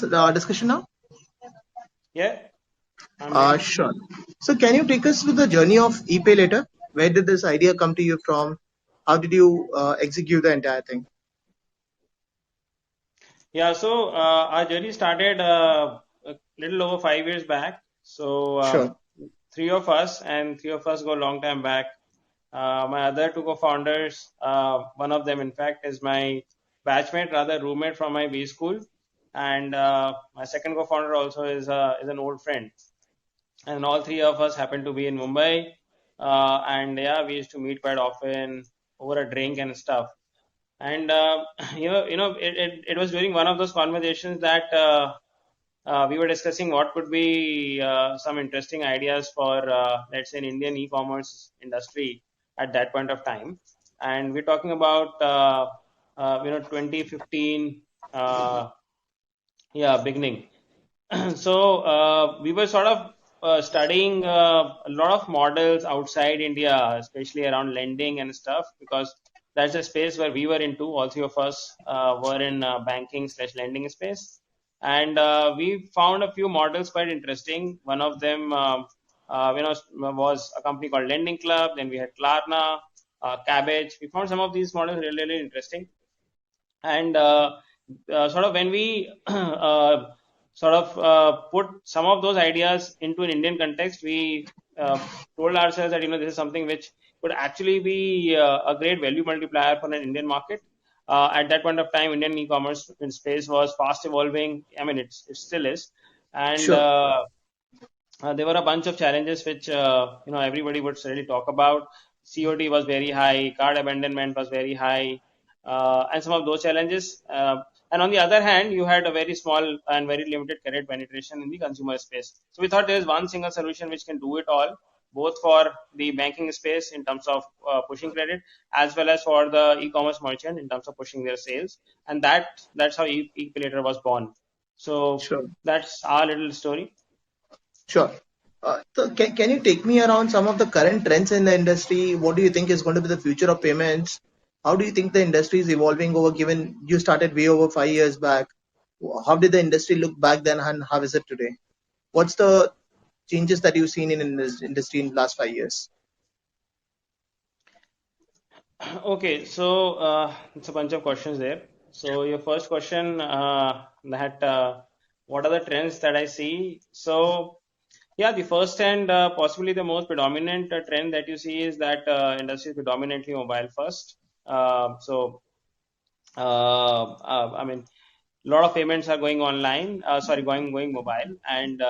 the discussion now? Yeah, I'm ready. Sure. So, can you take us through the journey of ePay later? Where did this idea come to you from? How did you execute the entire thing? Yeah, so our journey started a little over 5 years back. So Sure. three of us go a long time back. My other two co-founders, one of them, in fact, is my batchmate, rather roommate from my B school, and my second co-founder also is an old friend. And all three of us happen to be in Mumbai. And yeah, we used to meet quite often over a drink and stuff. And it was during one of those conversations that we were discussing what could be some interesting ideas for, let's say, an Indian e-commerce industry at that point of time. And we're talking about 2015, beginning. So we were sort of studying a lot of models outside India, especially around lending and stuff, because that's the space where we were into. All three of us were in banking/lending space, and we found a few models quite interesting. One of them, was a company called Lending Club. Then we had Klarna, Cabbage. We found some of these models really, really interesting, and sort of when we put some of those ideas into an Indian context, we told ourselves that this is something which could actually be a great value multiplier for an Indian market. At that point of time, Indian e-commerce in space was fast evolving. I mean, it still is, and Sure. there were a bunch of challenges which everybody would really talk about. COD was very high, card abandonment was very high, and some of those challenges. And on the other hand, you had a very small and very limited credit penetration in the consumer space. So we thought there is one single solution which can do it all, both for the banking space in terms of pushing credit, as well as for the e-commerce merchant in terms of pushing their sales. And that's how ePayLater was born. So Sure. that's our little story. Sure. So can you take me around some of the current trends in the industry? What do you think is going to be the future of payments? How do you think the industry is evolving over given you started way over 5 years back? How did the industry look back then and how is it today? What's the changes that you've seen in this industry in the last 5 years? Okay, so it's a bunch of questions there. So your first question, that what are the trends that I see? So yeah, the first and possibly the most predominant trend that you see is that industry is predominantly mobile first. I mean, a lot of payments are going online. Going mobile, and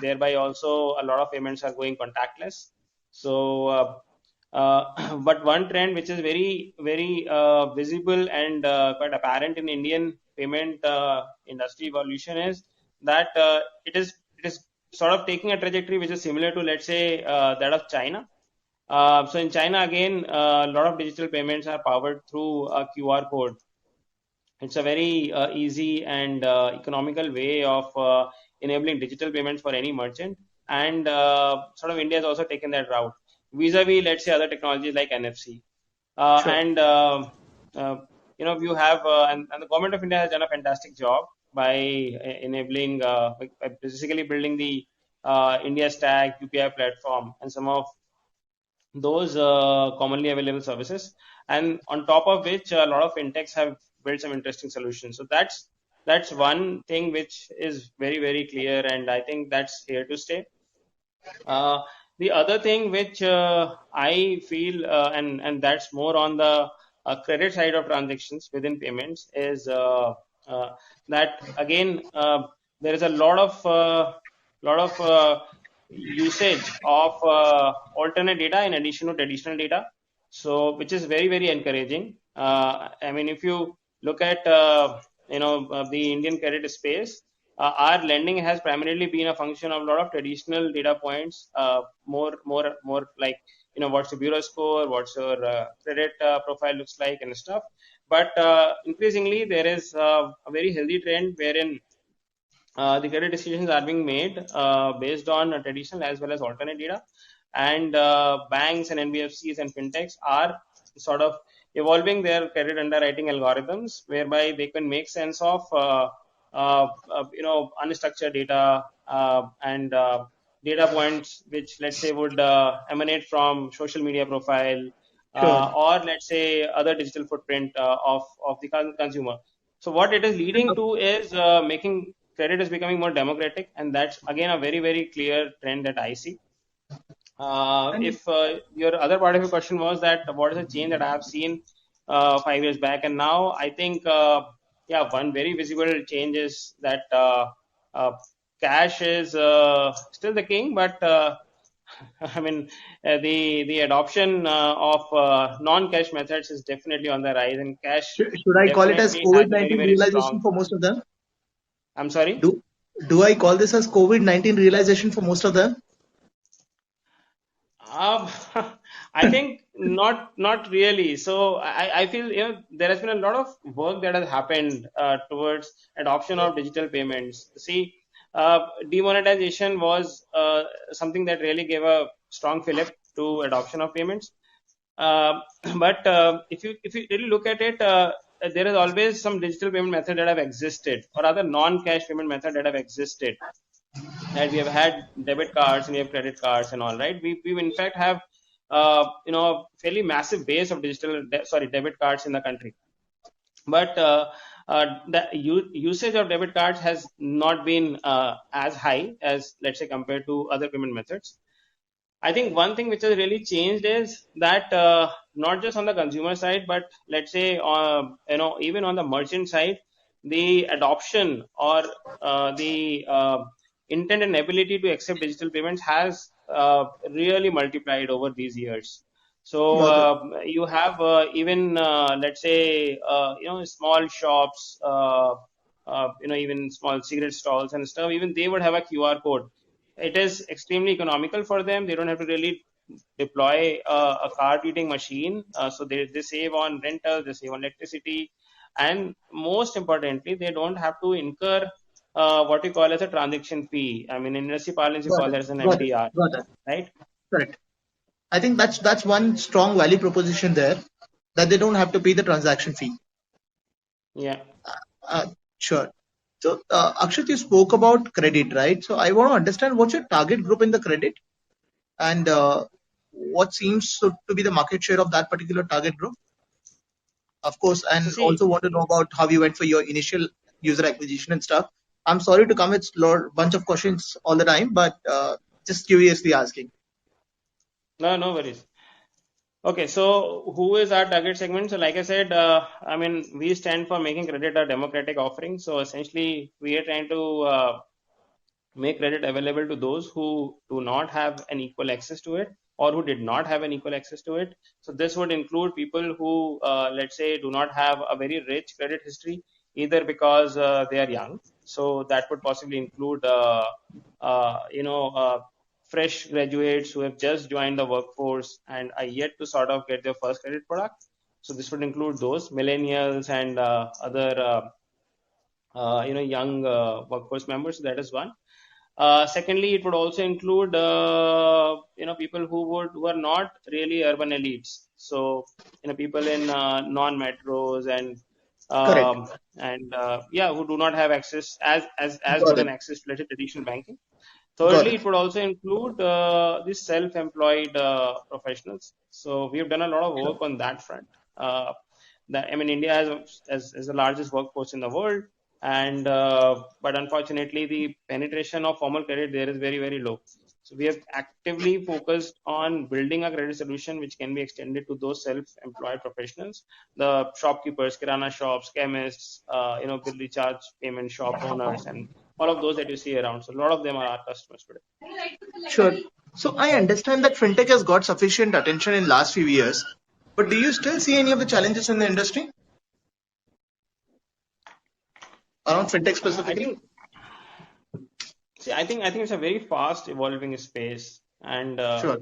thereby also a lot of payments are going contactless. So, but one trend which is very, very visible and quite apparent in Indian payment industry evolution is that it is sort of taking a trajectory which is similar to, let's say, that of China. So in China, again, a lot of digital payments are powered through a QR code. It's a very easy and economical way of enabling digital payments for any merchant. And sort of India has also taken that route vis-a-vis, let's say, other technologies like NFC. Sure. And you have and the government of India has done a fantastic job by enabling, by basically building the India Stack UPI platform and some of those commonly available services, and on top of which a lot of fintechs have built some interesting solutions. So that's one thing which is very, very clear, and I think that's here to stay. The other thing which I feel, and that's more on the credit side of transactions within payments, is uh, that again, there is a lot of usage of alternate data in addition to traditional data, so which is very, very encouraging. I mean, if you look at the Indian credit space, our lending has primarily been a function of a lot of traditional data points, more like, what's your bureau score, what's your credit profile looks like and stuff. But increasingly, there is a very healthy trend wherein the credit decisions are being made based on traditional as well as alternate data, and banks and NBFCs and fintechs are sort of evolving their credit underwriting algorithms whereby they can make sense of unstructured data and data points which, let's say, would emanate from social media profile Sure. or, let's say, other digital footprint of the consumer. So what it is leading to is making credit is becoming more democratic, and that's again a very, very clear trend that I see. And If your other part of your question was that what is the change that I have seen 5 years back and now, I think yeah, one very visible change is that uh, cash is still the king, but I mean the adoption of non-cash methods is definitely on the rise, and cash should I call it as definitely has a very, COVID-19 very realization strong. for most of them? I'm sorry. Do I call this as COVID-19 realization for most of them? Um, I think not really. So I feel there has been a lot of work that has happened towards adoption of digital payments. See, demonetization was something that really gave a strong fillip to adoption of payments. Uh, but if you really look at it, there is always some digital payment method that have existed, or other non-cash payment method that have existed. Right, we have had debit cards and we have credit cards and all, right? We in fact have a fairly massive base of debit cards in the country, but the usage of debit cards has not been as high as, let's say, compared to other payment methods. I think one thing which has really changed is that not just on the consumer side, but, let's say, even on the merchant side, the adoption or the intent and ability to accept digital payments has really multiplied over these years. So Got it. you have even, let's say, small shops, even small cigarette stalls and stuff. Even they would have a QR code. It is extremely economical for them. They don't have to really deploy a card reading machine. So they save on rental, they save on electricity, and most importantly, they don't have to incur what we call as a transaction fee. I mean, in industry parlance, you Got call it. that as an Got it. MDR, Got it. right? Correct. I think that's one strong value proposition there, that they don't have to pay the transaction fee. Yeah. Uh, sure. So, Akshat, you spoke about credit, right? So, I want to understand what's your target group in the credit, and what seems to be the market share of that particular target group, of course, So and see, also want to know about how you went for your initial user acquisition and stuff. I'm sorry to come with a bunch of questions all the time, but just curiously asking. no worries. Okay, so who is our target segment? So, like I said, I mean, we stand for making credit a democratic offering. So, essentially, we are trying to make credit available to those who do not have an equal access to it, or who did not have an equal access to it. So this would include people who, let's say, do not have a very rich credit history, either because they are young. So that would possibly include, uh, you know, uh, fresh graduates who have just joined the workforce and are yet to sort of get their first credit product. So this would include those millennials and other, young workforce members. So that is one. Secondly, it would also include people who are not really urban elites. So people in non-metros Correct. yeah, who do not have access as Got good it. an access to, let's say, traditional banking. Got Thirdly, it. it would also include the self-employed professionals. So we have done a lot of Sure. work on that front. I mean, India has the largest workforce in the world, and but unfortunately, the penetration of formal credit there is very, very low. So we have actively focused on building a credit solution which can be extended to those self-employed professionals, the shopkeepers, kirana shops, chemists, bill recharge payment shop owners, and all of those that you see around. So a lot of them are our customers today. Sure. So I understand that fintech has got sufficient attention in last few years, but do you still see any of the challenges in the industry around fintech I specifically? think I think it's a very fast evolving space, and Sure.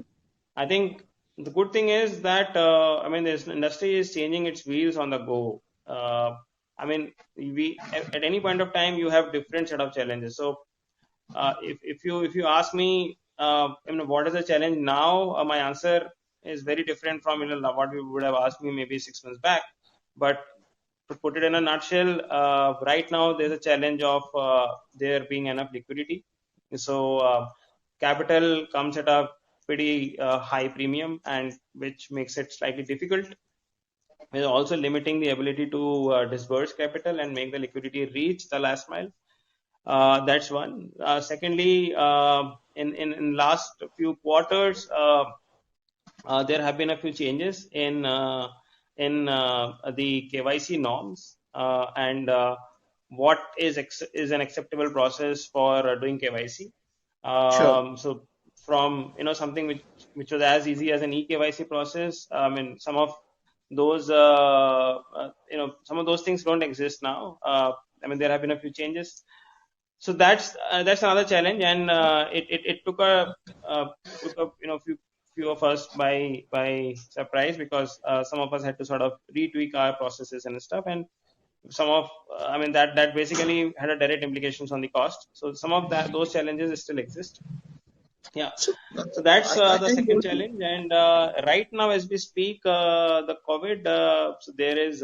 I think the good thing is that I mean this industry is changing its wheels on the go. I mean we at any point of time you have different set of challenges. So if you ask me, what is the challenge now, my answer is very different from what you would have asked me maybe 6 months back. But to put it in a nutshell, right now there's a challenge of there being enough liquidity. So capital comes at a pretty high premium, and which makes it slightly difficult. We're also limiting the ability to disburse capital and make the liquidity reach the last mile. That's one. Secondly, in last few quarters, there have been a few changes in the KYC norms and what is an acceptable process for doing KYC. Sure. So from something which was as easy as an eKYC process, I mean some of those things don't exist now. I mean there have been a few changes. So that's another challenge, and it took a few of us by surprise, because some of us had to sort of retweak our processes and stuff, and some of I mean that basically had a direct implications on the cost. So some of that those challenges still exist. Yeah. So So that's the I second want to. challenge, and right now as we speak, the COVID, so there is.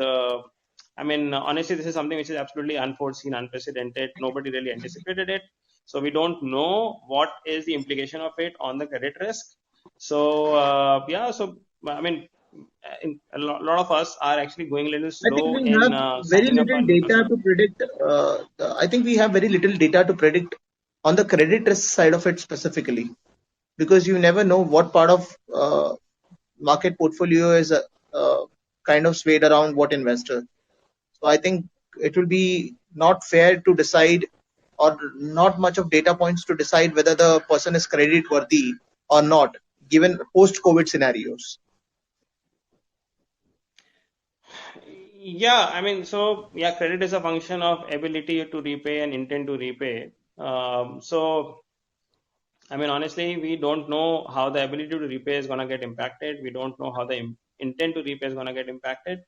I mean, honestly, this is something which is absolutely unforeseen, unprecedented. Nobody really anticipated it. So we don't know what is the implication of it on the credit risk. So yeah, so I mean, lot of us are actually going a little I think slow we in have very signing up little our new data to customers. predict. I think we have very little data to predict on the credit risk side of it specifically, because you never know what part of market portfolio is kind of swayed around what investor. So I think it will be not fair to decide, or not much of data points to decide whether the person is credit worthy or not, given post COVID scenarios. Yeah, I mean, so yeah, credit is a function of ability to repay and intent to repay. So I mean, honestly, we don't know how the ability to repay is going to get impacted. We don't know how the intent to repay is going to get impacted,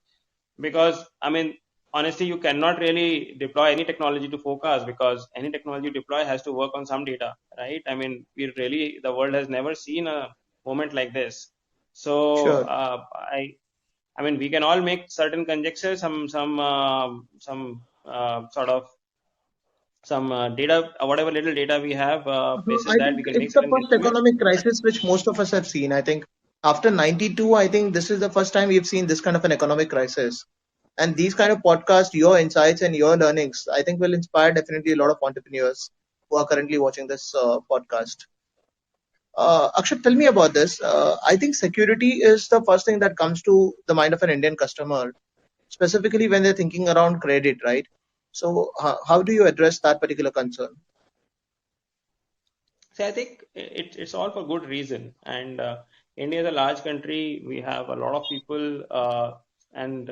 because, I mean, honestly, you cannot really deploy any technology to forecast, because any technology you deploy has to work on some data, right? I mean, the world has never seen a moment like this. So, Sure. I mean, we can all make certain conjectures, some sort of some data, whatever little data we have, basis I that think we can make it's the certain first guesstimates. economic crisis which most of us have seen. I think after 92, I think this is the first time we've seen this kind of an economic crisis. And these kind of podcasts, your insights and your learnings, I think will inspire definitely a lot of entrepreneurs who are currently watching this podcast. Akshat, tell me about this. I think security is the first thing that comes to the mind of an Indian customer, specifically when they're thinking around credit, right? So, how do you address that particular concern? See, I think it's all for good reason. And India is a large country. We have a lot of people, and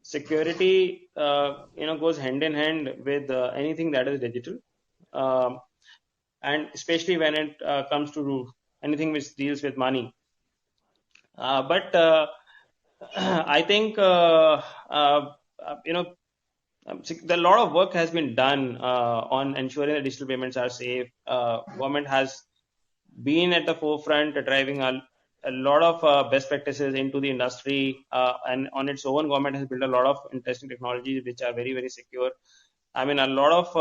security, goes hand in hand with anything that is digital. Um, and especially when it comes to anything which deals with money. But I think a lot of work has been done on ensuring that digital payments are safe. Government has been at the forefront, driving a lot of best practices into the industry, and on its own, government has built a lot of interesting technologies which are very, very secure. I mean, a lot of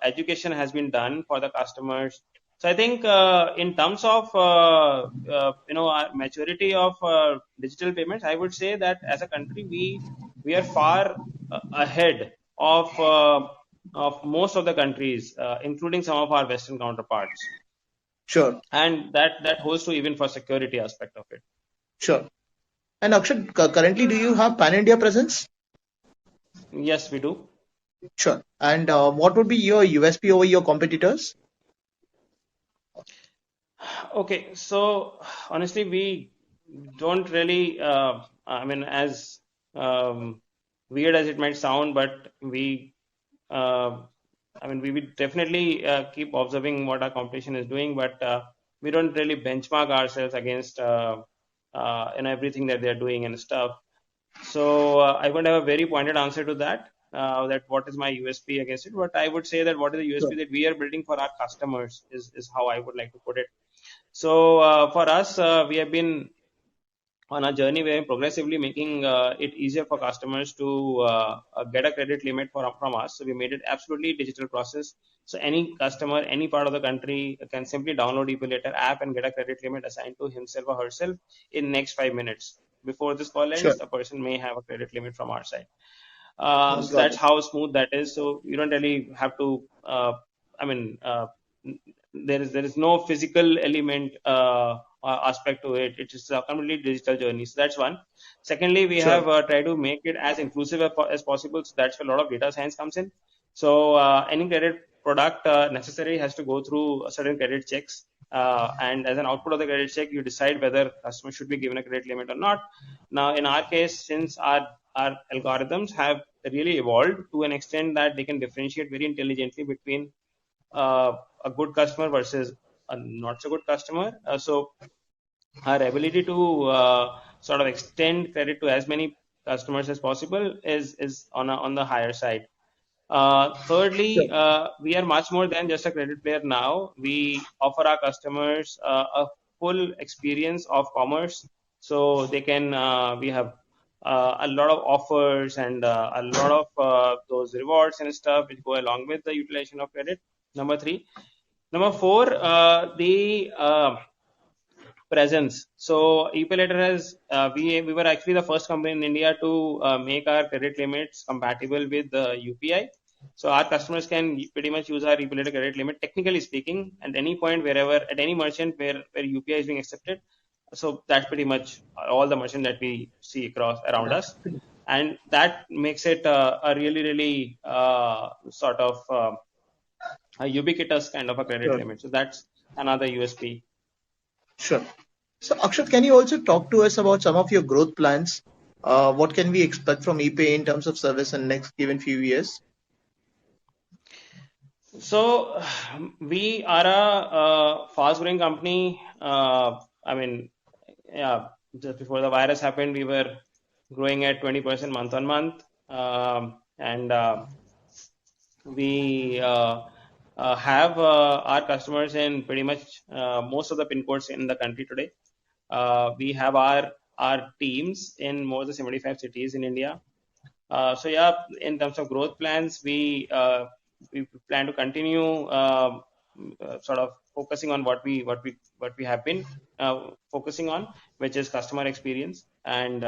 education has been done for the customers. So I think in terms of maturity of digital payments, I would say that as a country we are far ahead of most of the countries, including some of our Western counterparts, Sure, and that holds true even for security aspect of it. sure. And Akshat, currently, do you have pan India presence? Yes, we do. Sure. And what would be your USP over your competitors? Okay, so honestly, we don't really. I mean, as weird as it might sound, but uh, we would definitely keep observing what our competition is doing, but we don't really benchmark ourselves against everything that they're doing and stuff. So I wouldn't have a very pointed answer to that. That what is my USP against it? But I would say that what is the Sure. USP that we are building for our customers is how I would like to put it. So for us, we have been on our journey, we're progressively making it easier for customers to get a credit limit from us. So we made it absolutely digital process. So any customer, any part of the country can simply download ePayLater app and get a credit limit assigned to himself or herself in next 5 minutes. Before this call Sure. ends, a person may have a credit limit from our side. So Got that's it. how smooth that is. So you don't really have to. I mean, there is no physical element aspect to it. It is a completely digital journey. So that's one. Secondly, we Sure. have tried to make it as inclusive as possible. So that's where a lot of data science comes in. So any credit product necessarily has to go through a certain credit checks. And as an output of the credit check, you decide whether customer should be given a credit limit or not. Now, in our case, since our algorithms have really evolved to an extent that they can differentiate very intelligently between uh, a good customer versus a not so good customer. So our ability to sort of extend credit to as many customers as possible is on the higher side. Thirdly, Sure. we are much more than just a credit player now. We offer our customers a full experience of commerce, so they can. We have a lot of offers and a lot of those rewards and stuff which go along with the utilization of credit. Number three. Number four, the presence. So ePayLater has we were actually the first company in India to make our credit limits compatible with the UPI. So our customers can pretty much use our ePayLater credit limit, technically speaking, at any point wherever at any merchant where UPI is being accepted. So that's pretty much all the merchant that we see across around us, and that makes it a really sort of a ubiquitous kind of a credit Sure. limit. So that's another USP. Sure. So, Akshat, can you also talk to us about some of your growth plans? What can we expect from ePay in terms of service in next given few years? So we are a fast-growing company. I mean, yeah, just before the virus happened, we were growing at 20% month on month, and we have our customers in pretty much most of the pin codes in the country today. We have our teams in more than 75 cities in India. So yeah, in terms of growth plans, we plan to continue sort of focusing on what we have been focusing on, which is customer experience, and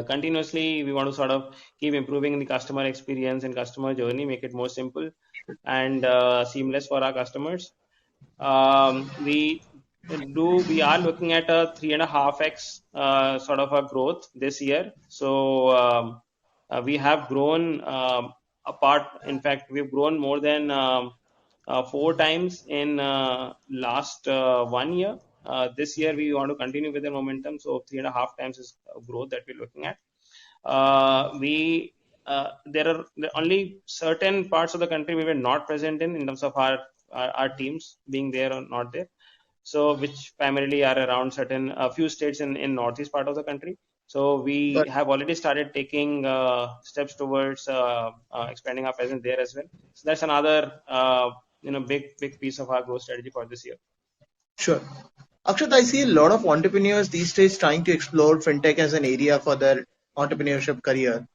continuously we want to sort of keep improving the customer experience and customer journey, make it more simple and seamless for our customers. We are looking at a 3.5x sort of a growth this year. So we have grown apart. In fact, we've grown more than 4 times in last 1 year. This year we want to continue with the momentum. So 3.5 times is growth that we're looking at. We There are only certain parts of the country we were not present in terms of our teams being there or not there. So which primarily are around certain a few states in northeast part of the country. So we But have already started taking steps towards expanding our presence there as well. So that's another big piece of our growth strategy for this year. sure. Akshat, I see a lot of entrepreneurs these days trying to explore fintech as an area for their entrepreneurship career.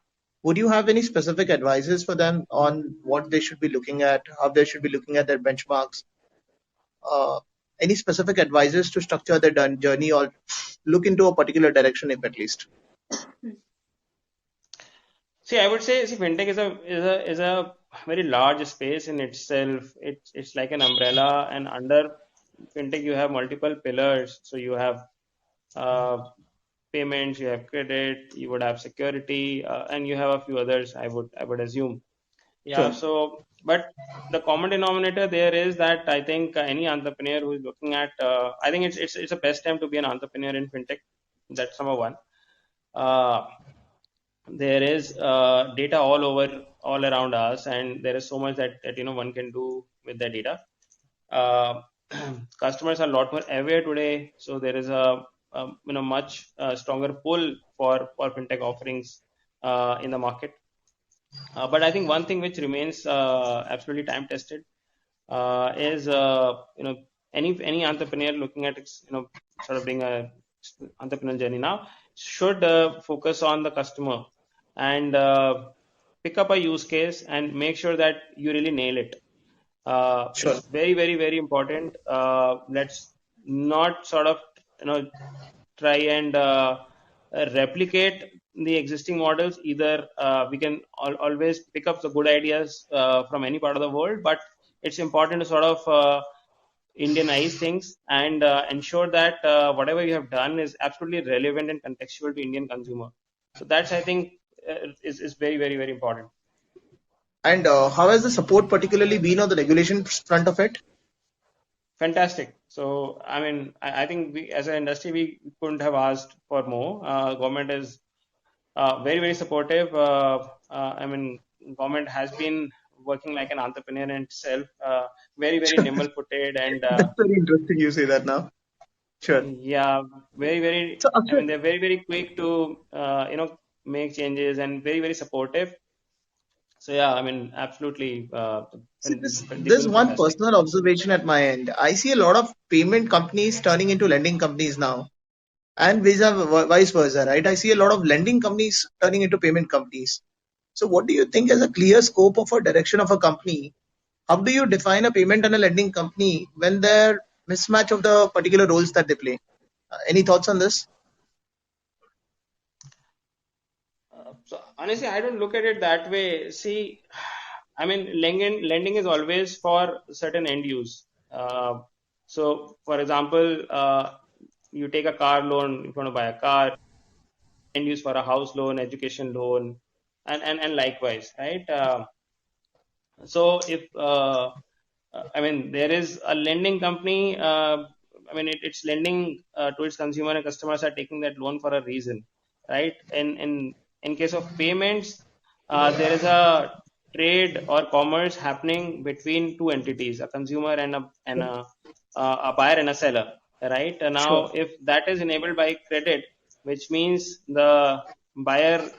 Would you have any specific advices for them on what they should be looking at, how they should be looking at their benchmarks? Uh, any specific advices to structure their journey or look into a particular direction, if at least? See, I would say, fintech is a very large space in itself. It's like an umbrella, and under fintech you have multiple pillars. So you have uh, payments, you have credit, you would have security, and you have a few others. I would assume. Yeah. Sure. So, but the common denominator there is that I think any entrepreneur who is looking at, I think it's a best time to be an entrepreneur in fintech. That's number one. Uh, there is data all around us, and there is so much that one can do with the data. uh, Customers are a lot more aware today, so there is a much stronger pull for fintech offerings in the market. But I think one thing which remains absolutely time tested is any entrepreneur looking at sort of being a entrepreneurial journey now should focus on the customer and pick up a use case and make sure that you really nail it. Sure. It's very, very, very important. Let's not sort of, you know, try and replicate the existing models. Either we can always pick up the good ideas from any part of the world, but it's important to sort of Indianize things and ensure that whatever you have done is absolutely relevant and contextual to Indian consumer. So that's, I think, is very, very, very important. And how has the support particularly been on the regulation front of it? Fantastic. So, I mean, I think we, as an industry, we couldn't have asked for more. Government is very, very supportive. I mean, government has been working like an entrepreneur in itself, very, very nimble-footed, and That's very interesting you say that now. Sure. yeah, very, very. So I Akshay, mean, they're very, very quick to make changes and very, very supportive. So yeah, I mean, absolutely, see this they're this doing one fantastic. personal observation at my end. I see a lot of payment companies turning into lending companies now, and vice versa, right? I see a lot of lending companies turning into payment companies. So what do you think is a clear scope of a direction of a company? How do you define a payment and a lending company when they're mismatch of the particular roles that they play? Any thoughts on this? So honestly, I don't look at it that way. See, I mean, lending is always for certain end use. So, for example, you take a car loan, if you want to buy a car, end use for a house loan, education loan, and likewise, right? So if I mean there is a lending company, I mean it's lending to its consumer and customers are taking that loan for a reason, right? In case of payments, there is a trade or commerce happening between two entities, a consumer and a buyer and a seller, right? Sure. Now, if that is enabled by credit, which means the buyer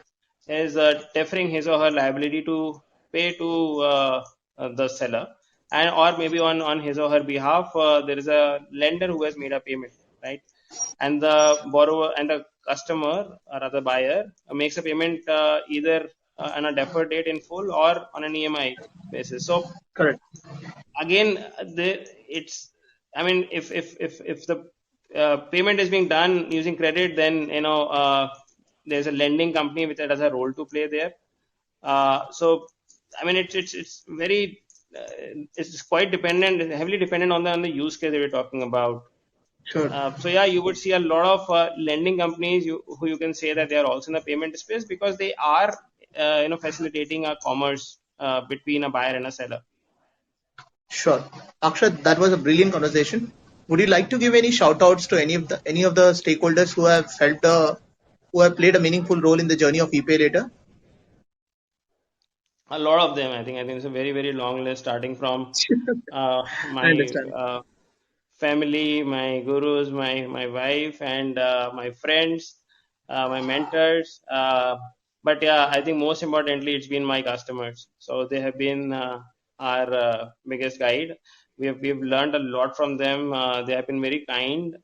is deferring his or her liability to pay to the seller, and or maybe on his or her behalf there is a lender who has made a payment, right? And the borrower and the customer or other buyer makes a payment either on a deferred date in full or on an EMI basis. So Correct. again, it's, I mean, if the payment is being done using credit, then there's a lending company which has a role to play there. So I mean, it's very it's quite dependent, heavily dependent on the use case that we're talking about. Sure. So yeah, you would see a lot of lending companies who you can say that they are also in the payment space because they are facilitating a commerce between a buyer and a seller. Sure. Akshat, that was a brilliant conversation. Would you like to give any shout outs to any of the stakeholders who have who have played a meaningful role in the journey of ePay later? A lot of them, I think it's a very, very long list, starting from I my understand. family, my gurus, my wife, and my friends, my mentors. But yeah, I think most importantly, it's been my customers. So they have been our biggest guide. We've learned a lot from them. They have been very kind,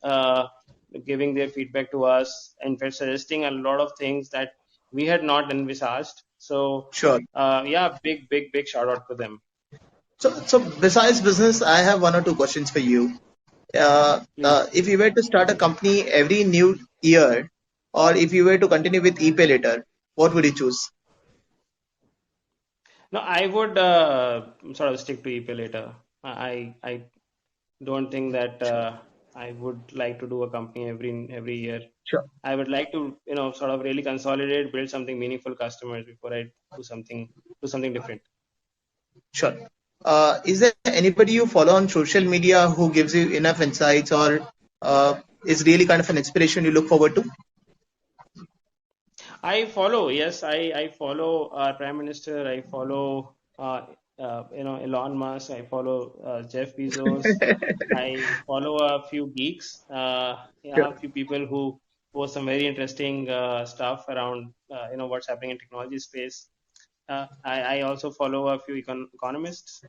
giving their feedback to us, and for suggesting a lot of things that we had not envisaged. So Sure. yeah, big, big, big shout out to them. So besides business, I have one or two questions for you. Please. If you were to start a company every new year, or if you were to continue with ePay later, what would you choose? No, I would sort of stick to ePay later. I don't think that I would like to do a company every year. Sure. I would like to sort of really consolidate, build something meaningful customers before I do something different. Sure. Is there anybody you follow on social media who gives you enough insights or is really kind of an inspiration you look forward to? I follow, yes, I follow our Prime Minister. I follow Elon Musk. I follow Jeff Bezos. I follow a few geeks. Sure. Yeah, a few people who post some very interesting stuff around what's happening in technology space. I also follow a few economists.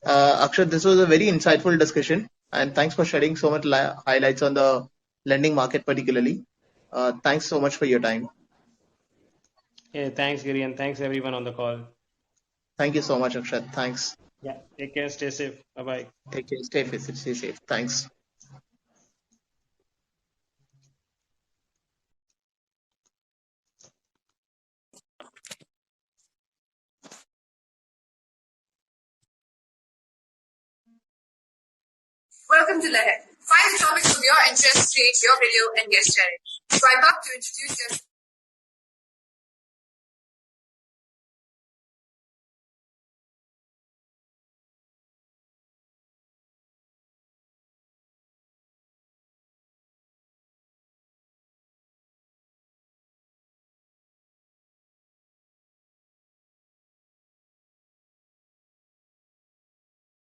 Akshat, this was a very insightful discussion, and thanks for sharing so much highlights on the lending market particularly. Thanks so much for your time. Yeah, thanks, Giri, and thanks everyone on the call. Thank you so much, Akshat. Thanks. Yeah, take care, stay safe. Bye bye. Take care. Stay safe. Thanks. Welcome to Leher. Find the topics of your interest, create your video, and get started. Swipe up to introduce yourself.